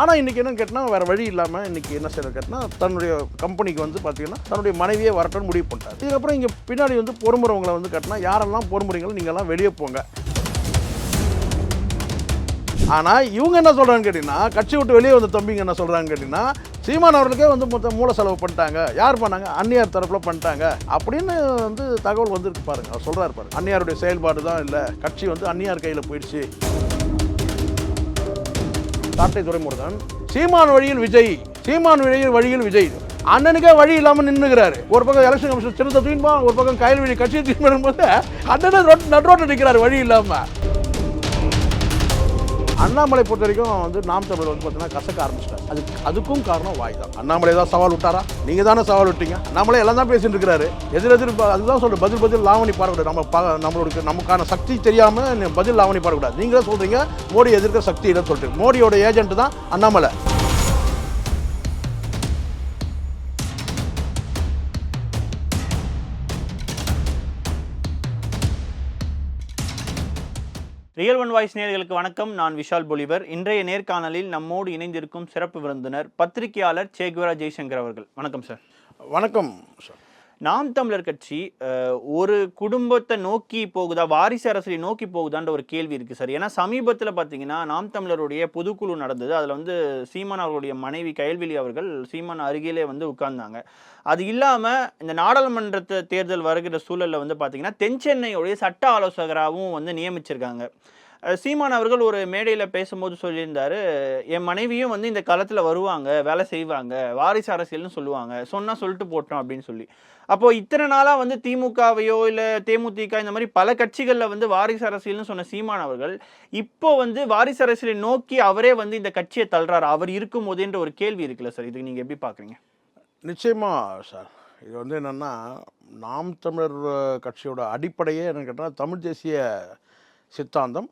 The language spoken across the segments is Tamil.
ஆனால் இன்றைக்கி என்னன்னு கேட்டால் வேறு வழி இல்லாமல் இன்றைக்கி என்ன செய்யறது கேட்டால் தன்னுடைய கம்பெனிக்கு வந்து பார்த்தீங்கன்னா தன்னுடைய மனைவியே வரட்டும்னு முடிவு பண்ணிட்டார். இதுக்கப்புறம் இங்கே பின்னாடி வந்து பொறுமுறவங்களை வந்து கேட்டினா யாரெல்லாம் பொறுமுறைங்களோ நீங்கள்லாம் வெளியே போங்க. ஆனால் இவங்க என்ன சொல்கிறாங்கன்னு கேட்டிங்கன்னா, கட்சி விட்டு வெளியே வந்த தம்பிங்க என்ன சொல்கிறாங்கன்னு கேட்டிங்கன்னா, சீமான் அவர்களுக்கே வந்து மொத்த மூல செலவு பண்ணிட்டாங்க. யார் பண்ணாங்க? அந்நியார் தரப்பில் பண்ணிட்டாங்க அப்படின்னு வந்து தகவல் வந்துருக்கு பாருங்கள். அவர் சொல்கிறார் பாருங்க, அந்நியாருடைய செயல்பாடு தான் இல்லை, கட்சி வந்து அந்நியார் கையில் போயிடுச்சு. சாட்டை துரைமுருகன் சீமான் வழியில் விஜய், சீமான் வழியில் விஜய் அண்ணனுக்கே வழி இல்லாமல் நின்றுகிறாரு. ஒரு பக்கம் எலெக்ஷன் கமிஷன் சிறந்த தூக்கின்பா, ஒரு பக்கம் கயல்வெளி கட்சியை தூக்கி வரும்போது அண்ணன் நடுரோட்டு நிற்கிறார் வழி இல்லாமல். அண்ணாமலை பொறுத்த வரைக்கும் வந்து நாம் தமிழர் வந்து பார்த்தீங்கன்னா கசக்க ஆரம்பிச்சிட்டாரு. அதுக்கும் காரணம் வாய் தான். அண்ணாமலை தான் சவால் விட்டாரா? நீங்கள் தானே சவால் விட்டீங்க. அண்ணாமலை எல்லாம் தான் பேசிட்டு இருக்கிறாரு. எதிர் அதுதான் சொல்ற பதில் லாவணி பாடக்கூடாது. நம்மளுக்கு நமக்கான சக்தி தெரியாமல் பதில் லாவணி பாடக்கூடாது. நீங்களே சொல்றீங்க மோடி எதிர்க்க சக்தி இல்லைன்னு சொல்லிட்டு. மோடியோட ஏஜென்ட் தான் அண்ணாமலை. ரியல் ஒன் வாய்ஸ் நேயர்களுக்கு வணக்கம். நான் விஷால் பொலிவர். இன்றைய நேர்காணலில் நம்மோடு இணைந்திருக்கும் சிறப்பு விருந்தினர் பத்திரிகையாளர் சேகுவரா ஜெய்சங்கர் அவர்கள். வணக்கம் சார். வணக்கம் சார். நாம் தமிழர் கட்சி ஒரு குடும்பத்தை நோக்கி போகுதா, வாரிசு அரசியலை நோக்கி போகுதான்ற ஒரு கேள்வி இருக்குது சார். ஏன்னா சமீபத்தில் பார்த்தீங்கன்னா நாம் தமிழருடைய பொதுக்குழு நடந்தது. அதில் வந்து சீமான் அவர்களுடைய மனைவி கயல்விழி அவர்கள் சீமான் அருகிலே வந்து உட்கார்ந்தாங்க. அது இல்லாமல் இந்த நாடாளுமன்ற தேர்தல் வருகிற சூழலில் வந்து பார்த்தீங்கன்னா தென் சென்னையுடைய சட்ட ஆலோசகராகவும் வந்து நியமிச்சிருக்காங்க. சீமான் அவர்கள் ஒரு மேடையில் பேசும்போது சொல்லியிருந்தாரு, என் மனைவியும் வந்து இந்த களத்தில் வருவாங்க, வேலை செய்வாங்க, வாரிசு அரசியல்னு சொல்லுவாங்க, சொன்னால் சொல்லிட்டு போட்டோம் அப்படின்னு சொல்லி. அப்போது இத்தனை நாளாக வந்து திமுகவையோ இல்லை தேமுதிக இந்த மாதிரி பல கட்சிகளில் வந்து வாரிசு அரசியல்னு சொன்ன சீமான் அவர்கள் இப்போ வந்து வாரிசு அரசியலை நோக்கி அவரே வந்து இந்த கட்சியை தள்ளுறாரு அவர் இருக்கும் போதேன்ற ஒரு கேள்வி இருக்குல்ல சார், இதுக்கு நீங்கள் எப்படி பார்க்குறீங்க? நிச்சயமாக சார். இது வந்து என்னென்னா, நாம் தமிழர் கட்சியோட அடிப்படையே என்னன்னு கேட்டால் தமிழ் தேசிய சித்தாந்தம்,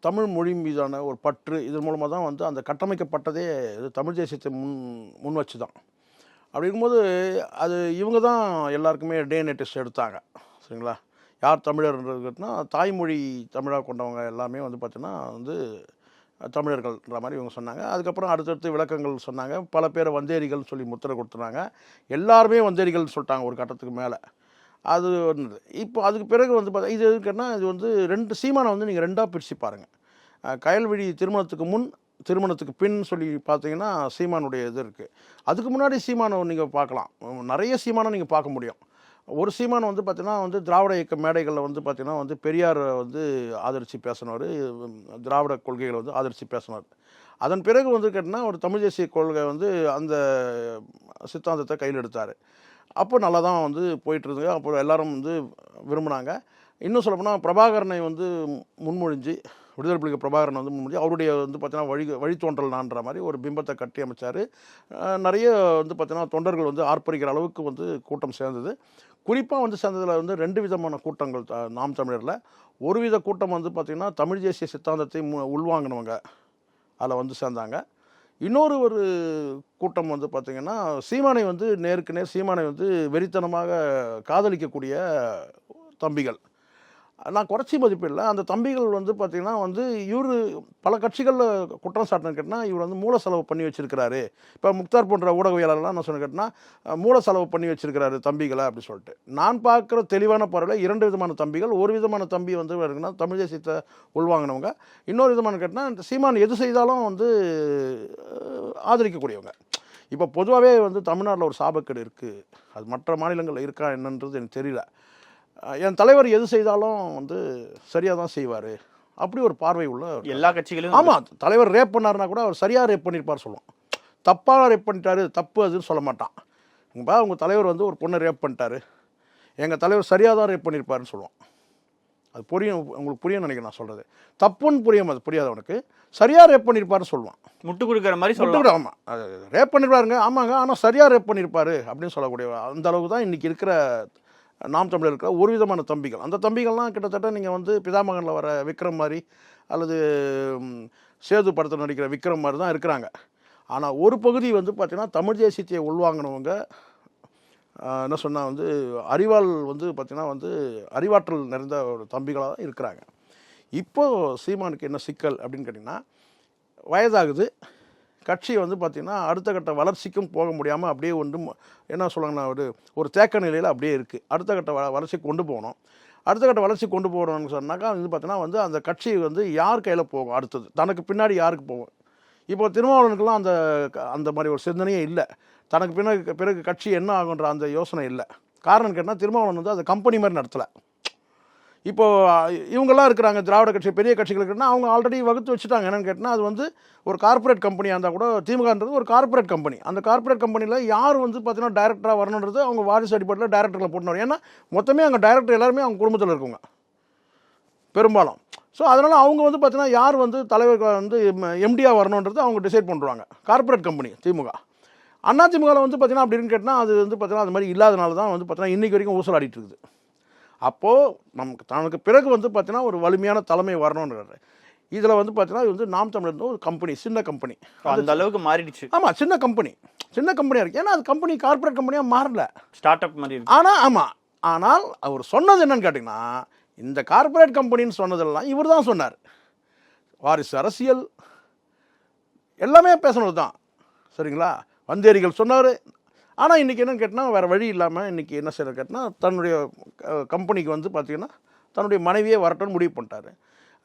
தமிழ் மொழி மீதான ஒரு பற்று. இதன் மூலமாக தான் வந்து அந்த கட்டமைக்கப்பட்டதே இது தமிழ் தேசியத்தை முன் வச்சு தான். அப்படி இருக்கும்போது அது இவங்க தான் எல்லாருக்குமே டிஎன்ஏ டெஸ்ட் எடுத்தாங்க. சரிங்களா? யார் தமிழர்ன்றதுன்னா தாய்மொழி தமிழாக கொண்டவங்க எல்லாமே வந்து பார்த்தீங்கன்னா வந்து தமிழர்கள்ன்ற மாதிரி இவங்க சொன்னாங்க. அதுக்கப்புறம் அடுத்தடுத்து விளக்கங்கள் சொன்னாங்க. பல பேரை வந்தேரிகள் சொல்லி முத்திரை கொடுத்துனாங்க. எல்லாருமே வந்தேரிகள் சொல்லிட்டாங்க ஒரு கட்டத்துக்கு மேலே. அது ஒன்று. இப்போ அதுக்கு பிறகு வந்து பார்த்தா இது எதுக்குன்னா, இது வந்து ரெண்டு சீமானை வந்து நீங்கள் ரெண்டாக பிரித்து பாருங்கள். கயல்விழி திருமணத்துக்கு முன், திருமணத்துக்கு பின் சொல்லி பார்த்தீங்கன்னா சீமானுடைய இது இருக்குது. அதுக்கு முன்னாடி சீமானை நீங்கள் பார்க்கலாம். நிறைய சீமானை நீங்கள் பார்க்க முடியும். ஒரு சீமான் வந்து பார்த்தீங்கன்னா வந்து திராவிட இயக்க மேடைகளில் வந்து பார்த்தீங்கன்னா வந்து பெரியாரை வந்து ஆதரித்து பேசினவர், திராவிட கொள்கைகளை வந்து ஆதரித்து பேசினார். அதன் பிறகு வந்து கேட்டிங்கன்னா ஒரு தமிழ் தேசிய கொள்கை வந்து அந்த சித்தாந்தத்தை கையில் எடுத்தார். அப்போ நல்லா தான் வந்து போயிட்டுருந்துங்க. அப்போ எல்லோரும் வந்து விரும்பினாங்க. இன்னும் சொல்லப்போனால் பிரபாகரனை வந்து முன்மொழிஞ்சு, விடுதலை புலிகள் பிரபாகரனை வந்து முன்மொழிஞ்சு அவருடைய வந்து பார்த்தீங்கன்னா வழித்தோன்றல் நான்ற மாதிரி ஒரு பிம்பத்தை கட்டி அமைச்சார். நிறைய வந்து பார்த்தீங்கன்னா தொண்டர்கள் வந்து ஆர்ப்பரிக்கிற அளவுக்கு வந்து கூட்டம் சேர்ந்தது. குறிப்பாக வந்து சேர்ந்ததில் வந்து ரெண்டு விதமான கூட்டங்கள் நாம் தமிழரில். ஒரு வித கூட்டம் வந்து பார்த்திங்கன்னா தமிழ் தேசிய சித்தாந்தத்தை உள்வாங்கினவங்க அதில் வந்து சேர்ந்தாங்க. இன்னொரு ஒரு கூட்டம் வந்து பார்த்திங்கன்னா சீமானை வந்து நேருக்கு நேர் சீமானை வந்து வெறித்தனமாக காதலிக்கக்கூடிய தம்பிகள். நான் குறைச்சி மதிப்பில்லை. அந்த தம்பிகள் வந்து பார்த்திங்கன்னா வந்து இவர் பல கட்சிகளில் குற்றம் சாட்டினு கேட்டால் இவர் வந்து மூல செலவு பண்ணி வச்சுருக்கிறாரு. இப்போ முக்தார் போன்ற ஊடகவியலாளர்லாம் நான் சொன்ன கேட்டால் மூல செலவு பண்ணி வச்சுருக்கிறாரு தம்பிகளை அப்படி சொல்லிட்டு. நான் பார்க்குற தெளிவான பார்வையில் இரண்டு விதமான தம்பிகள். ஒரு விதமான தம்பி வந்து இருக்குன்னா தமிழ் தேசியத்தை உள்வாங்கினவங்க. இன்னொரு விதமான கேட்டால் சீமான் எது செய்தாலும் வந்து ஆதரிக்கக்கூடியவங்க. இப்போ பொதுவாகவே வந்து தமிழ்நாட்டில் ஒரு சாபக்கேடு இருக்குது. அது மற்ற மாநிலங்களில் இருக்கா என்னன்றது எனக்கு தெரியல. என் தலைவர் எது செய்தாலும் வந்து சரியாக தான் செய்வார் அப்படி ஒரு பார்வை உள்ள எல்லா கட்சிகளும். ஆமாம், தலைவர் ரேப் பண்ணார்னா கூட அவர் சரியாக ரேப் பண்ணியிருப்பார் சொல்லுவோம். தப்பாக ரேப் பண்ணிட்டாரு, தப்பு அதுன்னு சொல்ல மாட்டான். உங்கள் தலைவர் வந்து ஒரு பொண்ணை ரேப் பண்ணிட்டாரு, எங்கள் தலைவர் சரியாக தான் ரேப் பண்ணியிருப்பாருன்னு சொல்லுவோம். அது புரியும், உங்களுக்கு புரியும்னு நினைக்கிறேன் நான் சொல்கிறது. தப்புன்னு புரியும், அது புரியாதவனுக்கு சரியாக ரேப் பண்ணியிருப்பாருன்னு சொல்லுவான். முட்டு கொடுக்குற மாதிரி சொல்லுவாங்க. ஆமாம், அது ரேப் பண்ணியிருப்பாருங்க, ஆமாங்க, ஆனால் சரியாக ரேப் பண்ணியிருப்பாரு அப்படின்னு சொல்லக்கூடிய அந்த அளவுக்கு தான் இன்றைக்கி இருக்கிற நாம் தமிழர் இருக்கிற ஒரு விதமான தம்பிகள். அந்த தம்பிகள்லாம் கிட்டத்தட்ட நீங்கள் வந்து பிதாமகனில் வர விக்ரம் மாதிரி அல்லது சேது படத்தில் நடிக்கிற விக்ரம் மாதிரி தான் இருக்கிறாங்க. ஆனால் ஒரு பகுதி வந்து பார்த்திங்கன்னா தமிழ் தேசியத்தை உள்வாங்கினவங்க என்ன சொன்னால் வந்து அறிவால் வந்து பார்த்திங்கன்னா வந்து அறிவாற்றல் நிறைந்த ஒரு தம்பிகளாக தான் இருக்கிறாங்க. இப்போது சீமானுக்கு என்ன சிக்கல் அப்படின்னு கேட்டிங்கன்னா, வயதாகுது. கட்சி வந்து பார்த்திங்கன்னா அடுத்த கட்ட வளர்ச்சிக்கும் போக முடியாமல் அப்படியே என்ன சொல்லுவாங்கன்னா ஒரு தேக்க நிலையில் அப்படியே இருக்குது. அடுத்த கட்ட வளர்ச்சிக்கு கொண்டு போகணும். அடுத்த கட்ட வளர்ச்சி கொண்டு போகணும்னு சொன்னாக்கா வந்து பார்த்தீங்கன்னா வந்து அந்த கட்சி வந்து யார் கையில் போகும், அடுத்தது தனக்கு பின்னாடி யாருக்கு போகும். இப்போ திருமாவளவனுக்கெல்லாம் அந்த மாதிரி ஒரு சிந்தனையே இல்லை. தனக்கு பிறகு கட்சி என்ன ஆகுன்ற அந்த யோசனை இல்லை. காரணம் கேட்டால் திருமாவளவன் வந்து அந்த கம்பெனி மாதிரி நடத்தலை. இப்போது இவங்கெல்லாம் இருக்கிறாங்க திராவிட கட்சி பெரிய கட்சிகள் இருக்குன்னா அவங்க ஆல்ரெடி வகுத்து வச்சுட்டாங்க. என்னென்னு கேட்டால் அது வந்து ஒரு கார்ப்பரேட் கம்பெனியாக இருந்தால் கூட திமுகன்றது ஒரு கார்ப்பரேட் கம்பெனி. அந்த கார்ப்பரேட் கம்பெனியில் யார் வந்து பார்த்தீங்கன்னா டைரக்டராக வரணுன்றது அவங்க வாரிசு அடிப்படையில் டைரக்டரில் போட்டுனார். ஏன்னா மொத்தமே அங்கே டைரக்டர் எல்லாருமே அவங்க குடும்பத்தில் இருக்குங்க பெரும்பாலும். ஸோ அதனால் அவங்க வந்து பார்த்தீங்கன்னா யார் வந்து தலைவர் வந்து எம்டியாக வரணுன்றது அவங்க டிசைட் பண்ணுறாங்க. கார்ப்பரேட் கம்பெனி திமுக. அதிமுகவில் வந்து பார்த்தீங்கன்னா அப்படின்னு கேட்டால் அது வந்து பார்த்தீங்கன்னா அது மாதிரி இல்லாதனால தான் வந்து பார்த்தீங்கன்னா இன்றைக்கி வரைக்கும் ஊசலாடிட்டு இருக்குது. அப்போது தனக்கு பிறகு வந்து பார்த்தீங்கன்னா ஒரு வலிமையான தலைமை வரணுன்றாரு. இதில் வந்து பார்த்தீங்கன்னா இது வந்து நாம் தமிழர் ஒரு கம்பெனி, சின்ன கம்பெனி, அந்த அளவுக்கு மாறிடுச்சு. ஆமாம், சின்ன கம்பெனியாக இருக்குது. ஏன்னா அது கம்பெனி கார்ப்பரேட் கம்பெனியாக மாறல, ஸ்டார்ட் அப் மாதிரி. ஆனால் அவர் சொன்னது என்னன்னு கேட்டிங்கன்னா இந்த கார்ப்பரேட் கம்பெனின்னு சொன்னதெல்லாம் இவர் தான் சொன்னார். வாரிசு அரசியல் எல்லாமே பேசுனது தான், சரிங்களா. வந்தேரிகள் சொன்னார். ஆனால் இன்றைக்கி என்னென்னு கேட்டால் வேறு வழி இல்லாமல் இன்றைக்கி என்ன செய்யறது கேட்டால் தன்னுடைய கம்பெனிக்கு வந்து பார்த்திங்கன்னா தன்னுடைய மனைவியே வரட்டும்னு முடிவு பண்ணிட்டாரு.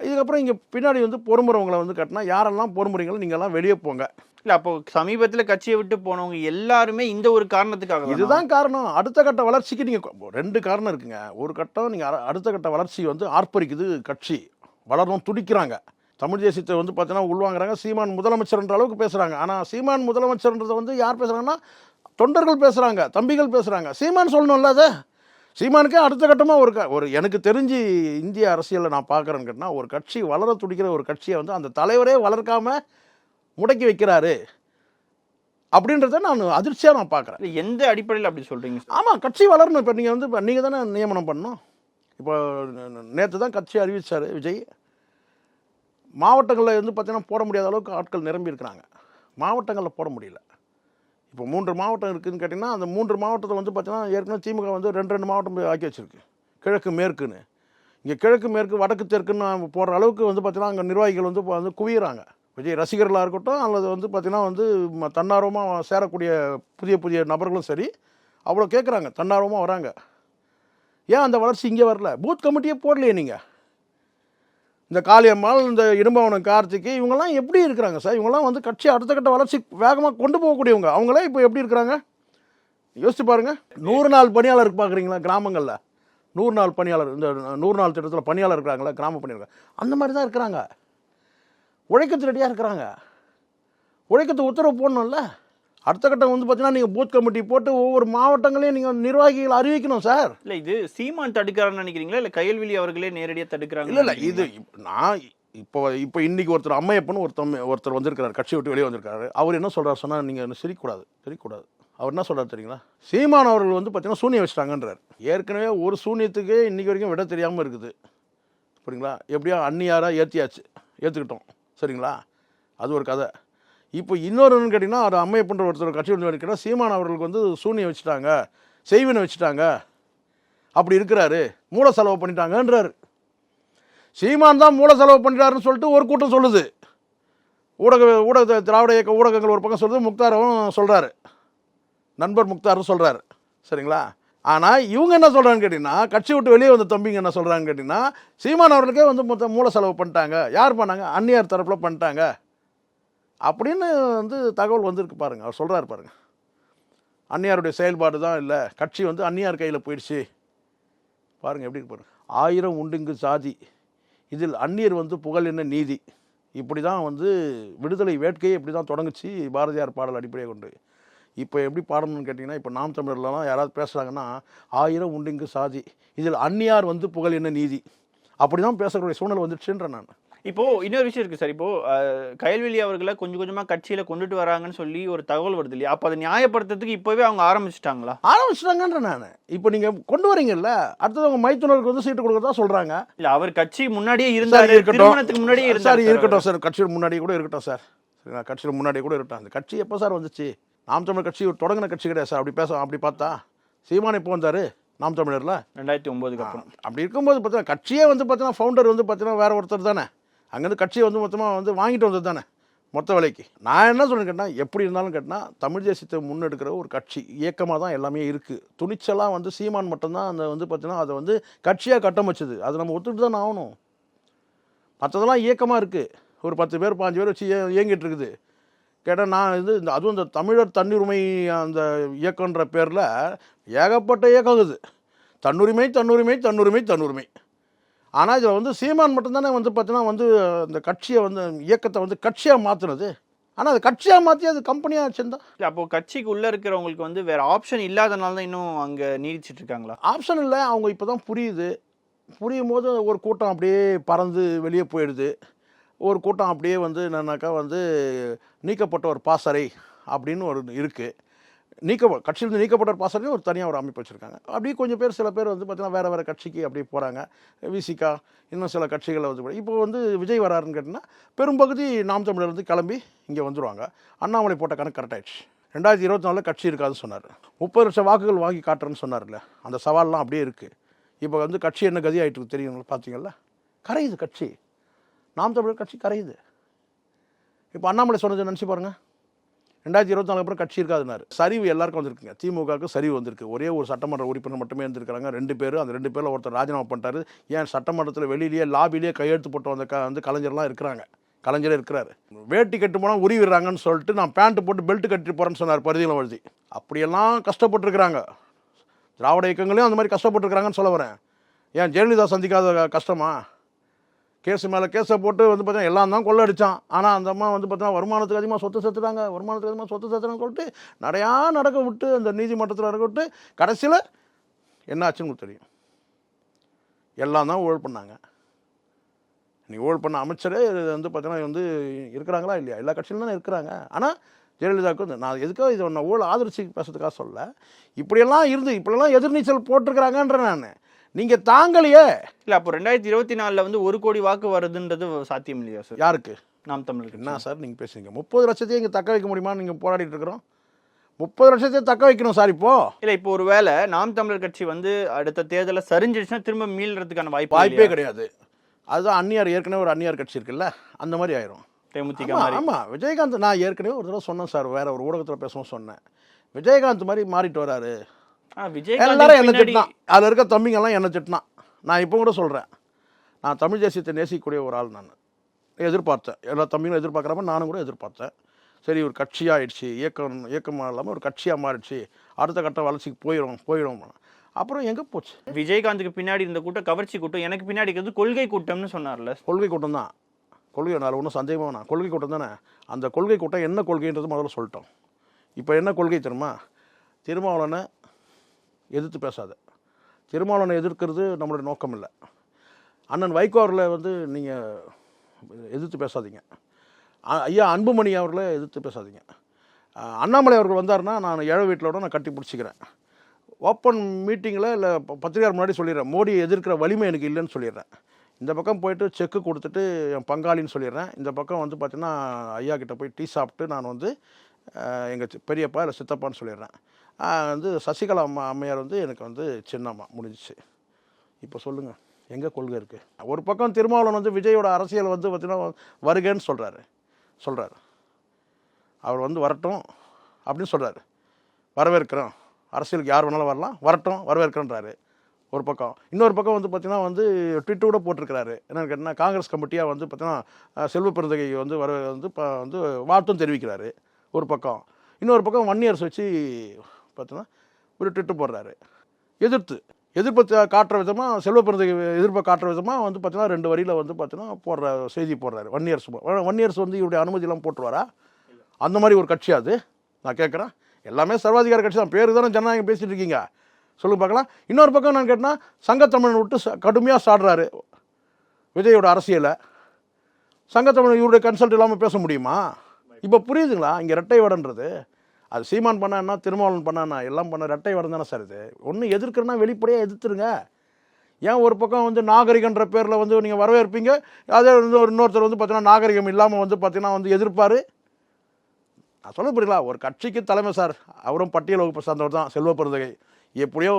இதுக்கப்புறம் இங்கே பின்னாடி வந்து பொறுமுறவங்களை வந்து கட்டினா யாரெல்லாம் பொறுமுறைங்களும் நீங்கள்லாம் வெளியே போங்க. இல்லை, அப்போ சமீபத்தில் கட்சியை விட்டு போனவங்க எல்லாருமே இந்த ஒரு காரணத்துக்காக, இதுதான் காரணம். அடுத்த கட்ட வளர்ச்சிக்கு நீங்கள் 2 காரணம் இருக்குங்க. ஒரு கட்டம் நீங்கள் அடுத்த கட்ட வளர்ச்சி வந்து ஆர்ப்பரிக்குது, கட்சி வளரணும் துடிக்கிறாங்க. தமிழ் தேசியத்தை வந்து பார்த்தீங்கன்னா உள்வாங்கிறாங்க. சீமான் முதலமைச்சர்ன்ற அளவுக்கு பேசுகிறாங்க. ஆனால் சீமான் முதலமைச்சர்ன்றதை வந்து யார் பேசுகிறாங்கன்னா தொண்டர்கள் பேசுகிறாங்க, தம்பிகள் பேசுகிறாங்க. சீமான் சொல்லணும்ல அதை. சீமானுக்கே அடுத்த கட்டமாக ஒரு எனக்கு தெரிஞ்சு இந்திய அரசியலில் நான் பார்க்குறேன்னு கேட்டால் ஒரு கட்சி வளர துடிக்கிற ஒரு கட்சியை வந்து அந்த தலைவரே வளர்க்காமல் முடக்கி வைக்கிறாரு அப்படின்றத நான் அதிர்ச்சியாக பார்க்குறேன். எந்த அடிப்படையில் அப்படி சொல்கிறீங்க? ஆமாம், கட்சி வளரணும். இப்போ நீங்கள் வந்து நீங்கள் தானே நியமனம் பண்ணணும். இப்போ நேற்று தான் கட்சி அறிவித்தார் விஜய். மாவட்டங்களில் வந்து பார்த்தீங்கன்னா போட முடியாத அளவுக்கு ஆட்கள் நிரம்பி இருக்கிறாங்க. மாவட்டங்களில் போட முடியல. இப்போ 3 மாவட்டம் இருக்குதுன்னு கேட்டிங்கன்னா அந்த 3 மாவட்டத்தை வந்து பார்த்தீங்கன்னா ஏற்கனவே திமுக வந்து 2 மாவட்டம் ஆக்கி வச்சுருக்கு. கிழக்கு மேற்குன்னு. இங்கே கிழக்கு மேற்கு வடக்கு தெற்குன்னு போடுற அளவுக்கு வந்து பார்த்தீங்கன்னா அங்கே நிர்வாகிகள் வந்து குவிகிறாங்க. விஜய் ரசிகர்களாக இருக்கட்டும் அல்லது வந்து பார்த்தீங்கன்னா வந்து தன்னார்வமாக சேரக்கூடிய புதிய நபர்களும் சரி அவ்வளோ கேட்குறாங்க, தன்னார்வமாக வராங்க. ஏன் அந்த வளர்ச்சி இங்கே வரல? பூத் கமிட்டியே போடலையே நீங்கள். இந்த காளியம்மாள், இந்த இடும்பவனம் கார்த்திகை இவங்கெல்லாம் எப்படி இருக்கிறாங்க சார்? இவங்கெல்லாம் வந்து கட்சி அடுத்த கட்ட வளர்ச்சி வேகமாக கொண்டு போகக்கூடியவங்க. அவங்களே இப்போ எப்படி இருக்கிறாங்க யோசிச்சு பாருங்கள். 100 நாள் பணியாளருக்கு பார்க்குறீங்களா கிராமங்களில்? 100 நாள் பணியாளர், இந்த 100 நாள் திட்டத்தில் பணியாளர் இருக்கிறாங்களா, கிராம பணியாளர் அந்த மாதிரி தான் இருக்கிறாங்க. உழைக்கத்து ரெடியாக இருக்கிறாங்க. உழைக்கத்து உத்தரவு போடணும்ல. அடுத்த கட்டம் வந்து பார்த்தீங்கன்னா நீங்கள் பூத் கமிட்டி போட்டு ஒவ்வொரு மாவட்டங்களையும் நீங்கள் நிர்வாகிகள் அறிவிக்கணும் சார். இல்லை, இது சீமான் தடுக்கிறான்னு நினைக்கிறீங்களா, இல்லை கயல்விழி அவர்களே நேரடியாக தடுக்கிறாங்க? இல்லை, இது நான் இப்போ இன்றைக்கி ஒருத்தர் அம்மையப்பன் ஒருத்தர் வந்திருக்கிறார், கட்சி விட்டு வெளியே வந்திருக்காரு. அவர் என்ன சொல்கிறார் சொன்னால் நீங்கள் சிரிக்கூடாது. அவர் என்ன சொல்கிறார் தெரியுங்களா? சீமான் அவர்கள் வந்து பார்த்தீங்கன்னா சூனியம் வச்சுட்டாங்கன்றார். ஏற்கனவே ஒரு சூனியத்துக்கே இன்றைக்கி வரைக்கும் விட தெரியாமல் இருக்குது, சரிங்களா. எப்படியா அந்நியாராக ஏற்றுக்கிட்டோம், சரிங்களா. அது ஒரு கதை. இப்போ இன்னொருன்னு கேட்டிங்கன்னா அவர் அம்மையப்பன்ற ஒருத்தர் கட்சி வந்து கேட்டால் சீமான் அவர்களுக்கு வந்து சூனியம் வச்சுட்டாங்க, செய்வினை வச்சுட்டாங்க, அப்படி இருக்கிறாரு, மூல செலவு பண்ணிட்டாங்கன்றார். சீமான் தான் மூல செலவு பண்ணிட்டாருன்னு சொல்லிட்டு ஒரு கூட்டம் சொல்லுது. திராவிட இயக்க ஊடகங்கள் ஒரு பக்கம் சொல்லுது, முக்தாரும் சொல்கிறாரு, நண்பர் முக்தாரும் சொல்கிறாரு, சரிங்களா. ஆனால் இவங்க என்ன சொல்கிறான்னு கேட்டிங்கன்னா, கட்சி விட்டு வெளியே வந்த தம்பிங்க என்ன சொல்கிறான்னு கேட்டிங்கன்னா சீமான் அவர்களுக்கே வந்து மொத்தம் மூல செலவு பண்ணிட்டாங்க. யார் பண்ணாங்க? அந்நியார் தரப்பில் பண்ணிட்டாங்க அப்படின்னு வந்து தகவல் வந்திருக்கு பாருங்கள். அவர் சொல்கிறார் பாருங்கள், அந்நியாருடைய செயல்பாடு தான் இல்லை, கட்சி வந்து அந்நியார் கையில் போயிடுச்சு. பாருங்கள் எப்படி இருக்கு பாருங்கள். 1000 உண்டுங்கு சாதி, இதில் அந்நியர் வந்து புகழ் என்ன நீதி. இப்படி தான் வந்து விடுதலை வேட்கையை இப்படி தான் தொடங்குச்சு பாரதியார் பாடல் அடிப்படையை கொண்டு. இப்போ எப்படி பாடணும்னு கேட்டிங்கன்னா, இப்போ நாம் தமிழர்லாம் யாராவது பேசுகிறாங்கன்னா 1000 உண்டுங்கு சாதி, இதில் அந்நியார் வந்து புகழ் என்ன நீதி, அப்படி தான் பேசக்கூடிய சூழ்நிலை வந்துடுச்சுன்ற நான். இப்போ இன்னொரு விஷயம் இருக்கு சார். இப்போ கயல்விழி அவர்களை கொஞ்சம் கொஞ்சமா கட்சியில கொண்டுட்டு வராங்கன்னு சொல்லி ஒரு தகவல் வருது இல்லையா? அப்போ அதை நியாயப்படுத்துறதுக்கு இப்போவே அவங்க ஆரம்பிச்சிட்டாங்கன்ற நான். இப்போ நீங்க கொண்டு வரீங்கல்ல, அடுத்தது அவங்க மைத்துனருக்கு வந்து சீட்டு கொடுக்கறதா சொல்றாங்க. இல்ல, அவர் கட்சி முன்னாடியே இருந்தாரு, திருமணத்துக்கு முன்னாடியே இருந்தாரு. இருக்கட்டும் சார், கட்சியோட முன்னாடியே கூட இருக்கட்டும் சார், கட்சியோட முன்னாடியே கூட இருக்கட்டும். அந்த கட்சி எப்போ சார் வந்துச்சு? நாம் தமிழர் கட்சி ஒரு தொடங்கின கட்சி கிடையாது சார். அப்படி பார்த்தா சீமான் எப்போ வந்தாரு நாம் தமிழர்ல? 2009க்கு அப்புறம். அப்படி இருக்கும்போது பார்த்தீங்கன்னா கட்சியே வந்து பார்த்தீங்கன்னா ஃபவுண்டர் வந்து பார்த்தீங்கன்னா வேற ஒருத்தர் தானே. அங்கேருந்து கட்சியை வந்து மொத்தமாக வந்து வாங்கிட்டு வந்தது தானே. மொத்த விலைக்கு. நான் என்ன சொல்றேன்னு கேட்டால், எப்படி இருந்தாலும் கேட்டால் தமிழ் தேசியத்தை முன்னெடுக்கிற ஒரு கட்சி இயக்கமாக தான் எல்லாமே இருக்குது. துணிச்சலாக வந்து சீமான் மட்டும்தான் அந்த வந்து பார்த்தீங்கன்னா அதை வந்து கட்சியாக கட்டமைச்சது. அதை நம்ம ஒத்துக்கிட்டு தான் ஆகணும். மற்றதெல்லாம் இயக்கமாக இருக்குது. ஒரு 10 பேர் 15 பேர் வச்சு இயங்கிட்டு இருக்குது. கேட்டால் நான் இது அதுவும் இந்த தமிழர் தன்னுரிமை அந்த இயக்கன்ற பேரில் ஏகப்பட்ட இயக்கம் இது. தன்னுரிமை தன்னுரிமை தன்னுரிமை தன்னுரிமை. ஆனால் இதில் வந்து சீமான் மட்டும்தானே வந்து பார்த்தீங்கன்னா வந்து இந்த கட்சியை வந்து இயக்கத்தை வந்து கட்சியாக மாற்றுனது. ஆனால் அது கட்சியாக மாற்றி அது கம்பெனியாக வச்சுருந்தா இல்லை, அப்போ கட்சிக்கு உள்ளே இருக்கிறவங்களுக்கு வந்து வேற ஆப்ஷன் இல்லாதனால தான் இன்னும் அங்கே நீடிச்சிட்டு இருக்காங்களா? ஆப்ஷன் இல்லை. அவங்க இப்போ தான் புரியுது. புரியும் போது ஒரு கூட்டம் அப்படியே பறந்து வெளியே போயிடுது. ஒரு கூட்டம் அப்படியே வந்து என்னன்னாக்கா வந்து நீக்கப்பட்ட ஒரு பாசறை அப்படின்னு ஒரு இருக்குது. கட்சியிலிருந்து நீக்கப்பட்ட ஒரு பாசறைன்னு ஒரு தனியாக ஒரு அமைப்பு வச்சுருக்காங்க. அப்படியே கொஞ்சம் பேர் சில பேர் வந்து பார்த்தீங்கன்னா வேறு வேறு கட்சிக்கு அப்படியே போகிறாங்க. விசிகா இன்னும் சில கட்சிகளை வந்து இப்போ வந்து விஜய் வராருன்னு கேட்டிங்கன்னா பெரும்பகுதி நாம் தமிழர்லேருந்து கிளம்பி இங்கே வந்துடுவாங்க. அண்ணாமலை போட்ட கணக்கு கரெக்டாகிடுச்சு. 2024 கட்சி இருக்காதுன்னு சொன்னார். 30 லட்சம் வாக்குகள் வாங்கி காட்டுறேன்னு சொன்னார்ல, அந்த சவால்லாம் அப்படியே இருக்குது. இப்போ வந்து கட்சி என்ன கதி ஆகிட்டு இருக்கு தெரியுங்களா? பார்த்தீங்களா, கரையுது கட்சி. நாம் தமிழர் கட்சி கரையுது. இப்போ அண்ணாமலை சொன்னதை நினச்சி பாருங்கள். 2024 அப்புறம் கட்சி இருக்காதுன்னாரு. சரிவு எல்லாருக்கும் வந்திருக்குங்க. திமுகவுக்கு சரிவு வந்திருக்கு. ஒரே ஒரு சட்டமன்ற உறுப்பினர் மட்டுமே இருந்திருக்கிறாங்க. 2 பேர். அந்த 2 பேரில் ஒருத்தர் ராஜினாமா பண்ணிட்டாரு. ஏன் சட்டமன்றத்தில் வெளியிலேயே லாபிலேயே கையெழுத்து போட்டு வந்த வந்து கலைஞர்லாம் இருக்கிறாங்க. கலைஞரே இருக்கிறாரு. வேட்டி கட்டு போனால் உருவிடுறாங்கன்னு சொல்லிட்டு நான் பேண்ட்டு போட்டு பெல்ட் கட்டிட்டு போகிறேன்னு சொன்னார் பரிதியில் எழுதி. அப்படியெல்லாம் கஷ்டப்பட்டுருக்குறாங்க. திராவிட இயக்கங்களையும் அந்த மாதிரி கஷ்டப்பட்டுருக்குறாங்கன்னு சொல்ல வரேன். ஏன் ஜெயலலிதா சந்திக்காத கஷ்டமா? கேஸு மேலே கேஸை போட்டு வந்து பார்த்தீங்கன்னா எல்லாம் தான் கொள்ள அடித்தான். ஆனால் அந்த அம்மா வந்து பார்த்தீங்கன்னா வருமானத்துக்கு அதிகமாக சொத்து சேர்த்துட்டாங்க, வருமானத்துக்கு அதிகமாக சொத்து சேர்த்துறாங்கன்னு சொல்லிட்டு நிறையா நடக்க விட்டு அந்த நீதிமன்றத்தில் நடக்க விட்டு கடைசியில் என்ன ஆச்சுன்னு உங்களுக்கு தெரியும். எல்லாம் தான் ஊழல் பண்ணாங்க. நீ ஊழல் பண்ண அமைச்சரே வந்து பார்த்தீங்கன்னா வந்து இருக்கிறாங்களா இல்லையா? எல்லா கட்சியிலும் தானே இருக்கிறாங்க. ஆனால் ஜெயலலிதாவுக்கு வந்து நான் எதுக்காக இதை ஒன்று ஊழல் ஆதரிச்சு பேசுறதுக்காக சொல்ல, இப்படியெல்லாம் இருந்து இப்படியெல்லாம் எதிர்நீச்சல் போட்டிருக்கிறாங்கன்ற நான் நீங்கள் தாங்கலையே. இல்லை, அப்போ 2024 வந்து 1 கோடி வாக்கு வருதுன்றது சாத்தியம் இல்லையா சார்? யாருக்கு? நாம் தமிழருக்கு. என்ன சார் நீங்கள் பேசுறீங்க? 30 லட்சத்தையும் இங்கே தக்க வைக்க முடியுமான்னு நீங்கள் போராடிட்டு இருக்கிறோம். 30 லட்சத்தையும் தக்க வைக்கணும் சார். இப்போ இல்லை, இப்போ ஒரு வேளை நாம் தமிழர் கட்சி வந்து அடுத்த தேர்தலில் சரிஞ்சிடுச்சுன்னா திரும்ப மீள்றதுக்கான வாய்ப்பே கிடையாது. அதுதான் அந்நியார், ஏற்கனவே ஒரு அந்நியார் கட்சி இருக்குல்ல, அந்த மாதிரி ஆயிரும். தேமுதிக மாதிரி. ஆமாம், விஜயகாந்த் நான் ஏற்கனவே ஒரு தடவை சொன்னேன் சார், வேற ஒரு ஊடகத்தில் பேசவும் சொன்னேன். விஜயகாந்த் மாதிரி மாறிட்டு வராரு. எல்லாரும் என்ன திட்டினான், அதில் இருக்க தம்பிங்கெல்லாம் என்ன திட்டினான். நான் இப்போ கூட சொல்கிறேன், நான் தமிழ் தேசியத்தை நேசிக்கக்கூடிய ஒரு ஆள். நான் எதிர்பார்த்தேன், எல்லா தம்பிங்களும் எதிர்பார்க்குற மாதிரி நானும் கூட எதிர்பார்த்தேன். சரி, ஒரு கட்சியாகிடுச்சு, இயக்கமாக இல்லாமல் ஒரு கட்சியாக மாறிடுச்சு, அடுத்த கட்ட வளர்ச்சிக்கு போயிடும். அப்புறம் எங்கே போச்சு? விஜயகாந்துக்கு பின்னாடி இருந்த கூட்டம் கவர்ச்சி கூட்டம், எனக்கு பின்னாடி இருக்கிறது கொள்கை கூட்டம்னு சொன்னார்ல. கொள்கை கூட்டம் தான். கொள்கை நாள் ஒன்றும் சந்தேகமாக நான் கொள்கை கூட்டம் தானே. அந்த கொள்கை கூட்டம் என்ன கொள்கைன்றது முதல்ல சொல்லிட்டோம். இப்போ என்ன கொள்கை தெரியுமா? திருமாவளவனை எதிர்த்து பேசாத. திருமாவளவனை எதிர்க்கிறது நம்மளுடைய நோக்கம் இல்லை. அண்ணன் வைகோ அவர்களை வந்து நீங்கள் எதிர்த்து பேசாதீங்க. ஐயா அன்புமணி அவர்களை எதிர்த்து பேசாதீங்க. அண்ணாமலை அவர்கள் வந்தார்னா நான் ஏழை வீட்டிலோட நான் கட்டி பிடிச்சிக்கிறேன். ஓப்பன் மீட்டிங்கில் இல்லை பத்திரிகையாளர் முன்னாடி சொல்லிடுறேன், மோடியை எதிர்க்கிற வலிமை எனக்கு இல்லைன்னு சொல்லிடுறேன். இந்த பக்கம் போயிட்டு செக்கு கொடுத்துட்டு என் பங்காளின்னு சொல்லிடுறேன். இந்த பக்கம் வந்து பார்த்தீங்கன்னா ஐயா கிட்டே போய் டீ சாப்பிட்டு நான் வந்து எங்கள் பெரியப்பா இல்லை சித்தப்பான்னு சொல்லிடுறேன். வந்து சசிகலா அம்மையார் வந்து எனக்கு வந்து சின்னம்மா, முடிஞ்சிச்சு. இப்போ சொல்லுங்கள், எங்கே கொள்கை இருக்குது? ஒரு பக்கம் திருமாவளவன் வந்து விஜயோட அரசியல் வந்து பார்த்தீங்கன்னா வருகன்னு சொல்கிறாரு. அவர் வந்து வரட்டும் அப்படின்னு சொல்கிறாரு. வரவேற்கிறோம், அரசியலுக்கு யார் வேணாலும் வரலாம், வரட்டும் வரவேற்கிறேன்றாரு ஒரு பக்கம். இன்னொரு பக்கம் வந்து பார்த்தீங்கன்னா வந்து ட்விட்டு கூட போட்டிருக்கிறாரு. என்னென்னு கேட்டிங்கன்னா காங்கிரஸ் கமிட்டியாக வந்து பார்த்தீங்கன்னா செல்வ பெருந்தகை வந்து இப்போ வந்து வாழ்த்தும் தெரிவிக்கிறாரு ஒரு பக்கம். இன்னொரு பக்கம் வன்னியர்ஸ் வச்சு பார்த்தீங்கன்னா ஒரு ட்விட்டு போடுறாரு. எதிர்ப்பு காட்டுற விதமாக, செல்வ பெருந்தகை எதிர்ப்பை காட்டுற விதமாக வந்து பார்த்தீங்கன்னா 2 வரியில் வந்து பார்த்தீங்கன்னா செய்தி போடுறாரு. வன்னியர்ஸ் வந்து இவருடைய அனுமதியெல்லாம் போட்டுருவாரா? அந்த மாதிரி ஒரு கட்சி அது நான் கேட்குறேன். எல்லாமே சர்வாதிகார கட்சி தான், பேர் தானே ஜனநாயகம் பேசிகிட்டு இருக்கீங்க, சொல்லுங்க பார்க்கலாம். இன்னொரு பக்கம் நான் கேட்டால் சங்கத்தமிழன் விட்டு கடுமையாக சாடுறாரு விஜயோட அரசியலை. சங்கத்தமிழன் இவருடைய கன்சல்ட் இல்லாமல் பேச முடியுமா? இப்போ புரியுதுங்களா இங்கே ரெட்டை வடன்றது? அது சீமான் பண்ணான்னா, திருமாவளவன் பண்ணான்னா, எல்லாம் பண்ண ரெட்டை வடம் தானே சார் இது. ஒன்று எதிர்க்கிறனா வெளிப்படையாக எதிர்த்துருங்க. ஏன் ஒரு பக்கம் வந்து நாகரிகன்ற பேரில் வந்து நீங்கள் வரவேற்பீங்க, அதே வந்து இன்னொருத்தர் வந்து பார்த்தீங்கன்னா நாகரிகம் இல்லாமல் வந்து பார்த்தீங்கன்னா வந்து எதிர்ப்பார். நான் சொல்ல புரியல, ஒரு கட்சிக்கு தலைமை சார், அவரும் பட்டியல் வகுப்பு சார்ந்தவர் தான் செல்வ பெருந்தகை. எப்படியோ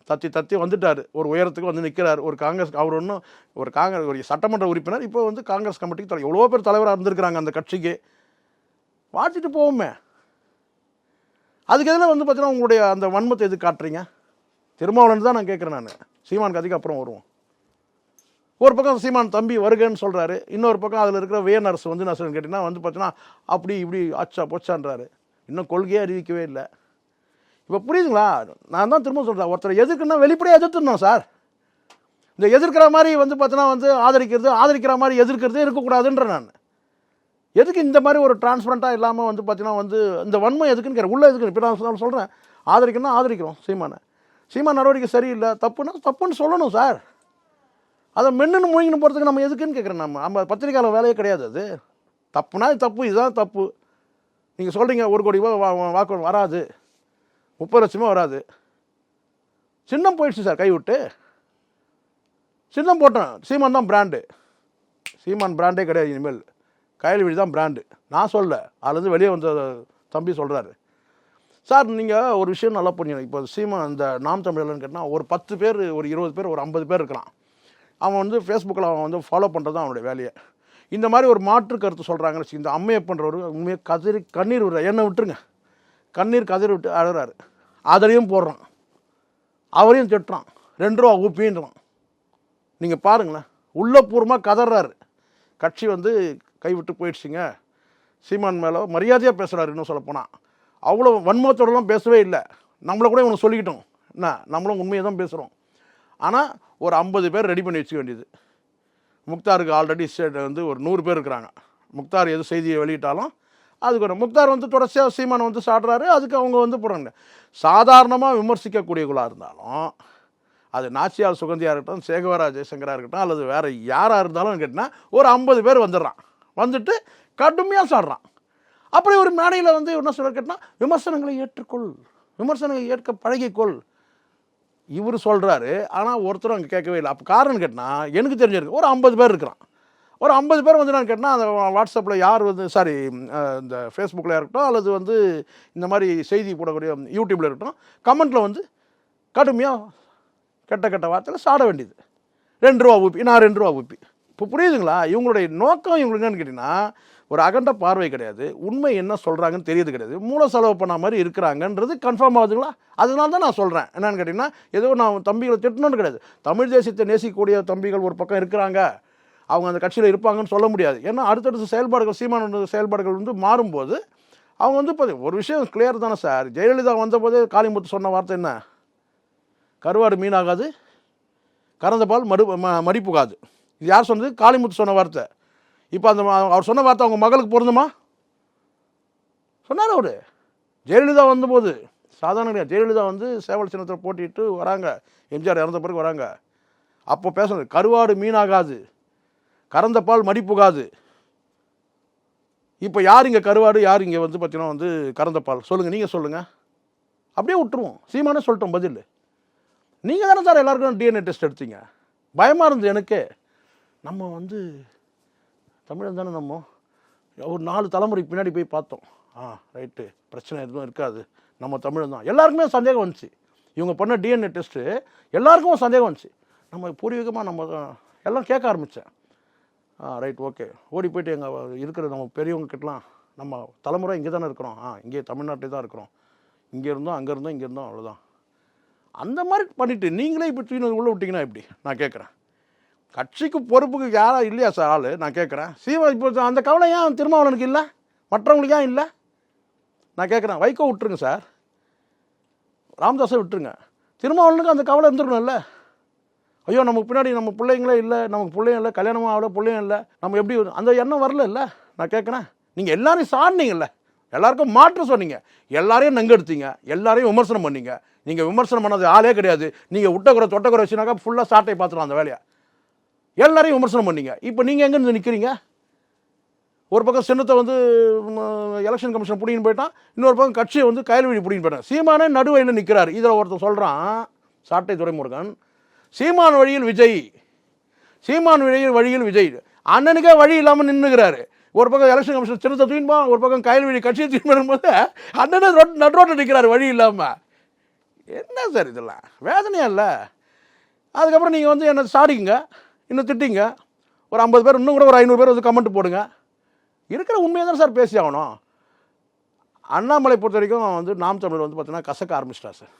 தத்தி வந்துட்டார், ஒரு உயரத்துக்கு வந்து நிற்கிறார். ஒரு காங்கிரஸ் அவர் ஒன்றும் ஒரு சட்டமன்ற உறுப்பினர், இப்போ வந்து காங்கிரஸ் கமிட்டிக்கு எவ்வளோ பேர் தலைவராக இருந்திருக்கிறாங்க அந்த கட்சிக்கு. வாழ்த்திட்டு போவோமே. அதுக்கு எதில் வந்து பார்த்தீங்கன்னா உங்களுடைய அந்த வன்மத்தை எது காட்டுறீங்க? திருமாவளவன் தான் நான் கேட்குறேன். நான் சீமான் கதைக்கு அப்புறம் வருவோம். ஒரு பக்கம் சீமான் தம்பி வருகன்னு சொல்கிறாரு, இன்னொரு பக்கம் அதில் இருக்கிற வேனரசு வந்து நான் கேட்டிங்கன்னா வந்து பார்த்தீங்கன்னா அப்படி இப்படி ஆச்சா போச்சான்றாரு. இன்னும் கொள்கையே அறிவிக்கவே இல்லை. இப்போ புரியுதுங்களா? நான் தான் திரும்ப சொல்கிறேன், ஒருத்தர் எதிர்க்குன்னா வெளிப்படையாக எதிர்த்துடணும் சார். இந்த எதிர்க்கிற மாதிரி வந்து பார்த்தீங்கன்னா வந்து ஆதரிக்கிற மாதிரி எதிர்க்கிறதே இருக்கக்கூடாதுன்ற நான். எதுக்கு இந்த மாதிரி ஒரு டிரான்ஸ்பரண்ட்டாக இல்லாமல் வந்து பார்த்தீங்கன்னா வந்து இந்த வன்மை எதுக்குன்னு கேட்குறேன். உள்ளே எதுக்கு? இப்போ நான் சொல்கிறேன், ஆதரிக்கணும்னா ஆதரிக்கிறோம் சீமான் நடவடிக்கை சரியில்லை, தப்புன்னு சொல்லணும் சார். அதை மென்னுன்னு முழுங்கின்னு போகிறதுக்கு நம்ம எதுக்குன்னு கேட்குறேன். நம்ம பத்திரிக்கையாளர் வேலையே கிடையாது. அது தப்புனா தப்பு, இதுதான் தப்பு. நீங்கள் சொல்கிறீங்க 1 கோடி ரூபாய் வாக்கு வராது, 30 லட்சமே வராது. சின்னம் போயிடுச்சு சார், கைவிட்டு சின்னம் போட்டோம். சீமான் தான் பிராண்டு. சீமான் பிராண்டே கிடையாது இனிமேல். கையல்விழி தான் பிராண்டு. நான் சொல்ல, அதுலேருந்து வெளியே வந்த தம்பி சொல்கிறாரு. சார் நீங்கள் ஒரு விஷயம் நல்லா புரிஞ்சுக்கணும். இப்போ சீமான் இந்த நாம் தமிழர்னு கேட்டால் ஒரு 10 பேர், ஒரு 20 பேர், ஒரு 50 பேர் இருக்கிறான். அவன் வந்து ஃபேஸ்புக்கில் அவன் வந்து ஃபாலோ பண்ணுறது தான் அவனுடைய வேலையை. இந்த மாதிரி ஒரு மாற்று கருத்து சொல்கிறாங்கன்னு வச்சு, இந்த அம்மையப்பன்றவர் உண்மையாக கண்ணீர் விடுற, என்னை விட்டுருங்க, கதறி விட்டு அழுறாரு. அதையும் போடுறான், அவரையும் திட்டுறான், 2 ரூபா ஊப்பின்றான். நீங்கள் பாருங்களேன், உள்ளபூர்வமாக கதறாரு. கட்சி வந்து கைவிட்டு போயிடுச்சுங்க. சீமான் மேலே மரியாதையாக பேசுகிறாரு. இன்னும் சொல்லப்போனால் அவ்வளோ வன்மத்தோடலாம் பேசவே இல்லை. நம்மளை கூட இவனை சொல்லிக்கிட்டோம், என்ன நம்மளும் உண்மையை தான் பேசுகிறோம். ஆனால் ஒரு 50 பேர் ரெடி பண்ணி வச்சுக்க வேண்டியது. முக்தாருக்கு ஆல்ரெடி வந்து ஒரு 100 பேர் இருக்கிறாங்க. முக்தார் எது செய்தியை வெளியிட்டாலும் அதுக்கு ஒரு முக்தார் வந்து தொடர்ச்சியாக சீமானை வந்து சாடுறாரு. அதுக்கு அவங்க வந்து போகிறாங்க. சாதாரணமாக விமர்சிக்கக்கூடியவர்களாக இருந்தாலும், அது நாச்சியார் சுகந்தியாக இருக்கட்டும், சேகவரா ஜெயசங்கராக இருக்கட்டும், அல்லது வேறு யாராக இருந்தாலும் கேட்டால் ஒரு 50 பேர் வந்துடுறான். வந்துட்டு கடுமையாக சாடுறான். அப்படி ஒரு மேடையில் வந்து என்ன சொல்ல கேட்டால், விமர்சனங்களை ஏற்றுக்கொள், விமர்சனங்களை ஏற்க பழகிக்கொள் இவர் சொல்கிறாரு. ஆனால் ஒருத்தரும் அங்கே கேட்கவே இல்லை. அப்போ காரணம் கேட்டால் எனக்கு தெரிஞ்சிருக்கு ஒரு 50 பேர் இருக்கிறான். ஒரு 50 பேர் வந்து நான் கேட்டால் அந்த வாட்ஸ்அப்பில் யார் வந்து இந்த ஃபேஸ்புக்கில் இருக்கட்டும், அல்லது வந்து இந்த மாதிரி செய்தி போடக்கூடிய யூடியூப்பில் இருக்கட்டும், கமெண்ட்டில் வந்து கடுமையாக கெட்ட வார்த்தையில் சாட வேண்டியது. 2 ரூபா ஊப்பி, நான் 2 ரூபா ஊப்பி. இப்போ புரியுதுங்களா? இவங்களுடைய நோக்கம் இவங்களுக்கு என்னன்னு கேட்டிங்கன்னா, ஒரு அகண்ட பார்வை கிடையாது, உண்மை என்ன சொல்கிறாங்கன்னு தெரியுது கிடையாது, மூல செலவு பண்ண மாதிரி இருக்கிறாங்கன்றது கன்ஃபார்ம் ஆகுதுங்களா? அதனால தான் நான் சொல்கிறேன். என்னன்னு கேட்டிங்கன்னா, ஏதோ நான் தம்பிகளை திட்டணும்னு கிடையாது. தமிழ் தேசியத்தை நேசிக்கக்கூடிய தம்பிகள் ஒரு பக்கம் இருக்கிறாங்க, அவங்க அந்த கட்சியில் இருப்பாங்கன்னு சொல்ல முடியாது. ஏன்னா அடுத்தடுத்த செயல்பாடுகள், சீமான செயல்பாடுகள் வந்து மாறும்போது அவங்க வந்து இப்போ ஒரு விஷயம் கிளியர் தானே சார். ஜெயலலிதா வந்தபோதே காளிமுத்து சொன்ன வார்த்தை என்ன? கருவாடு மீனாகாது, கறந்த பால் மடிப்புகாது. இது யார் சொன்னது? காளிமுத்து சொன்ன வார்த்தை. இப்போ அந்த அவர் சொன்ன வார்த்தை அவங்க மகளுக்கு பொருந்துமா? சொன்னார் அவர். ஜெயலலிதா வந்தபோது சாதாரண கிடையாது. ஜெயலலிதா வந்து சேவல் சின்னத்தில் போட்டிட்டு வராங்க, எம்ஜிஆர் இறந்த பிறகு வராங்க. அப்போ பேசுறது கருவாடு மீனாகாது, கறந்த பால் மடிப்புகாது. இப்போ யார் இங்கே கருவாடு, யார் இங்கே வந்து பார்த்தீங்கன்னா வந்து கறந்த பால்? சொல்லுங்கள், நீங்கள் சொல்லுங்கள். அப்படியே விட்டுருவோம். சீமானே சொல்லிட்டோம் பதில். நீங்கள் தானே சார் எல்லாருக்கும் டிஎன்ஏ டெஸ்ட் எடுத்தீங்க. பயமாக இருந்தது எனக்கு. நம்ம வந்து தமிழன் தானே, நம்ம ஒரு 4 தலைமுறைக்கு பின்னாடி போய் பார்த்தோம். ரைட்டு, பிரச்சனை எதுவும் இருக்காது, நம்ம தமிழன் தான். எல்லாருக்குமே சந்தேகம் வந்துச்சு. இவங்க பண்ண டிஎன்ஏ டெஸ்ட்டு எல்லாருக்கும் சந்தேகம் வந்துச்சு. நம்ம பூர்வீகமாக நம்ம எல்லாம் கேட்க ஆரம்பித்தேன். Right, okay. ஓடி போய்ட்டு எங்கள் இருக்கிற நம்ம பெரியவங்க கிட்டலாம், நம்ம தலைமுறை இங்கே தானே இருக்கிறோம், இங்கே தமிழ்நாட்டில் தான் இருக்கிறோம், இங்கே இருந்தோம், அங்கே இருந்தோம், இங்கே இருந்தோம், அவ்வளோதான். அந்த மாதிரி பண்ணிவிட்டு நீங்களே இப்போ தூக்கி உள்ளே விட்டிங்கன்னா எப்படி? நான் கேட்குறேன். கட்சிக்கு பொறுப்புக்கு யாராக இல்லையா சார் ஆள்? நான் கேட்குறேன். இப்போ அந்த கவலை ஏன் திருமாவளவனுக்கு இல்லை, மற்றவங்களுக்கு ஏன் இல்லை? நான் கேட்குறேன். வைகோ விட்டுருங்க சார், ராமதாஸை விட்டுருங்க, திருமாவளவனுக்கு அந்த கவலை இருந்துருக்கணும்ல. ஐயோ நமக்கு பின்னாடி நம்ம பிள்ளைங்களே இல்லை, நமக்கு பிள்ளையும் இல்லை, கல்யாணமும் ஆகலை, பிள்ளையும் இல்லை, நம்ம எப்படி அந்த எண்ணம் வரல இல்லை? நான் கேட்குறேன். நீங்கள் எல்லாரையும் சாடினீங்கல்ல, எல்லாருக்கும் மாற்று சொன்னீங்க, எல்லாரையும் நங்கெடுத்தீங்க, எல்லாரையும் விமர்சனம் பண்ணீங்க. நீங்கள் விமர்சனம் பண்ணது ஆளே கிடையாது. நீங்கள் விட்டக்குறை தொட்டக்குறை வச்சுனாக்கா ஃபுல்லாக சாட்டை பார்த்துலாம் அந்த வேலையை. எல்லாரையும் விமர்சனம் பண்ணீங்க. இப்போ நீங்கள் எங்கேருந்து நிற்கிறீங்க? ஒரு பக்கம் சின்னத்தை வந்து எலெக்ஷன் கமிஷன் பிடிங்கின்னு போயிட்டான், இன்னொரு பக்கம் கட்சியை வந்து கையல்வழி பிடிங்கின்னு போயிட்டான். சீமானே நடுவழியில் நிற்கிறார். இதில் ஒருத்தர் சொல்கிறான், சாட்டை துரைமுருகன், சீமான் வழியில் விஜய், சீமான் வழியில் விஜய். அண்ணனுக்கே வழி இல்லாமல் நின்றுக்கிறாரு. ஒரு பக்கம் எலெக்ஷன் கமிஷன் சின்னத்தை தூக்கின்போம், ஒரு பக்கம் கையல்வழி கட்சியை தூக்கி போது அண்ணனே நடுரோட்டை நிற்கிறார் வழி இல்லாமல். என்ன சார் இதெல்லாம் வேதனையா இல்லை? அதுக்கப்புறம் நீங்கள் வந்து என்ன சாடிங்க, இன்னும் திட்டிங்க, ஒரு 50 பேர் இன்னும் கூட ஒரு 500 பேர் வந்து கமெண்ட் போடுங்க. இருக்கிற உண்மையை தான் சார் பேசி ஆகணும். அண்ணாமலை பொறுத்த வரைக்கும் வந்து நாம் தமிழர் வந்து பார்த்தீங்கன்னா கசக்க ஆரம்பிச்சிட்டா சார்.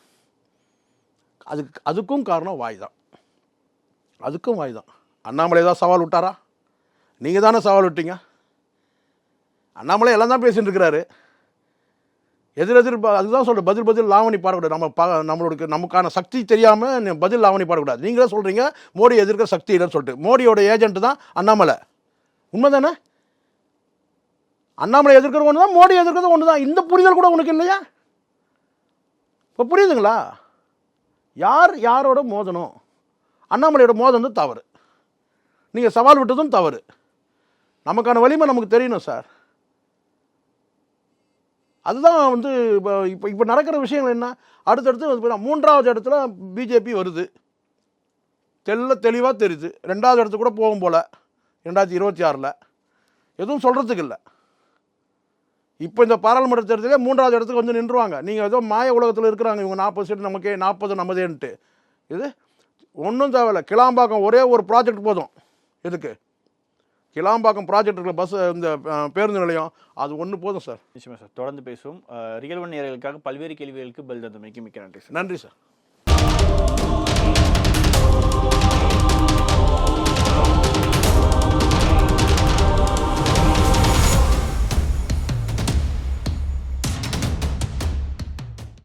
அதுக்கும் காரணம் வாய் தான். அதுக்கும் வாய் தான். அண்ணாமலை தான் சவால் விட்டாரா? நீங்கள் தானே சவால் விட்டீங்க. அண்ணாமலை எல்லாம் தான் பேசிட்டு இருக்கிறாரு. அதுதான் சொல்கிறேன், பதில் லாவணி பாடக்கூடாது. நமக்கான சக்தி தெரியாமல் பதில் லாவணி பாடக்கூடாது. நீங்களே சொல்கிறீங்க மோடி எதிர்க்கிற சக்தி இல்லைன்னு சொல்லிட்டு. மோடியோட ஏஜென்ட் தான் அண்ணாமலை. உண்மை தானே? அண்ணாமலை எதிர்க்கிற ஒன்று தான், மோடி எதிர்க்கிறது ஒன்று தான். இந்த புரிதல் கூட உனக்கு இல்லையா? இப்போ புரியுதுங்களா? யார் யாரோட மோதணும்? அண்ணாமலையோட மோதணும் தவறு, நீங்கள் சவால் விட்டதும் தவறு. நமக்கான வலிமை நமக்கு தெரியணும் சார். அதுதான் வந்து இப்போ நடக்கிற விஷயங்கள் என்ன? அடுத்தடுத்து 3வது இடத்துல பிஜேபி வருது, தெளிவாக தெரியுது. 2வது இடத்துக்கு கூட போகும் போல் 2026 எதுவும் சொல்கிறதுக்கு இல்லை. இப்போ இந்த பாராளுமன்ற தேர்தலே 3வது இடத்துக்கு வந்து நின்றுவாங்க. நீங்கள் ஏதோ மாய உலகத்தில் இருக்கிறாங்க இவங்க. 40 சீட் நமக்கே, 40 நமதேன்ட்டு. இது ஒன்றும் தேவையில்லை. கிளாம்பாக்கம் ஒரே ஒரு ப்ராஜெக்ட் போதும். எதுக்கு? கிளாம்பாக்கம் ப்ராஜெக்ட் இருக்கிற பஸ், இந்த பேருந்து நிலையம், அது ஒன்று போதும் சார். நிச்சயமா சார், தொடர்ந்து பேசுவோம். ரியல் ஒன் நேயர்களுக்காக பல்வேறு கேள்விகளுக்கு பதில் தந்தமைக்கு மிக்க நன்றி சார். நன்றி சார்.